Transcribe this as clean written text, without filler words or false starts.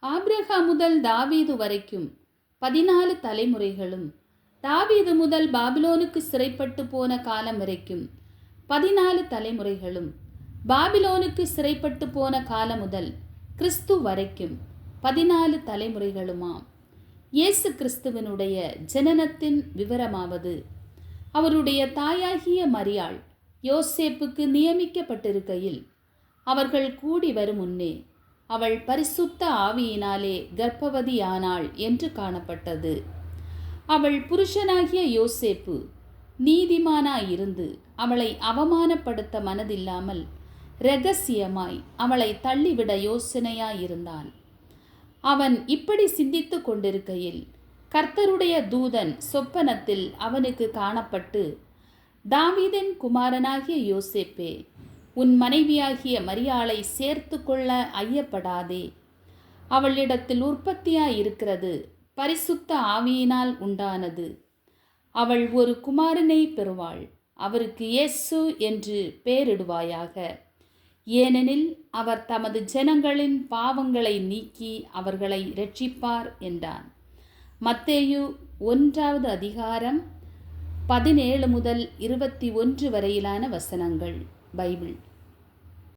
Abraham முதல் தாவீது வரைக்கும் 14 தலைமுறைகளும், தாவீது முதல் பாபிலோனுக்கு சிறைப்பட்டு போன காலம் வரைக்கும் 14 தலைமுறைகளும், பாபிலோனுக்கு சிறைப்பட்டு போன காலம் முதல் கிறிஸ்து வரைக்கும் 14 தலைமுறைகளுமாம். இயேசு கிறிஸ்துவனுடைய ஜனனத்தின் விவரமாவது, அவருடைய தாயாகிய மரியாள் யோசேப்புக்கு நியமிக்கப்பட்டிருக்கையில் அவர்கள் கூடி வரும் முன்னே அவள் பரிசுத்த ஆவியினாலே கர்ப்பவதியானாள் என்று காணப்பட்டது. அவள் புருஷனாகிய யோசேப்பு நீதிமானாயிருந்து அவளை அவமானப்படுத்த மனதில்லாமல் இரகசியமாய் அவளை தள்ளிவிட யோசனையாயிருந்தான். அவன் இப்படி சிந்தித்து கொண்டிருக்கையில் கர்த்தருடைய தூதன் சொப்பனத்தில் அவனுக்கு காணப்பட்டு, தாவீதின் குமாரனாகிய யோசேப்பே, உன் மனைவியாகிய மரியாளை சேர்த்து கொள்ள ஐயப்படாதே. அவளிடத்தில் உற்பத்தியாயிருக்கிறது பரிசுத்த ஆவியினால் உண்டானது. அவள் ஒரு குமாரனை பெறுவாள். அவருக்கு இயேசு என்று பெயரிடுவாயாக. ஏனெனில் அவர் தமது ஜனங்களின் பாவங்களை நீக்கி அவர்களை இரட்சிப்பார் என்றான். மத்தேயு 1 அதிகாரம் 17 முதல் 21 வரையிலான வசனங்கள். பைபிள்.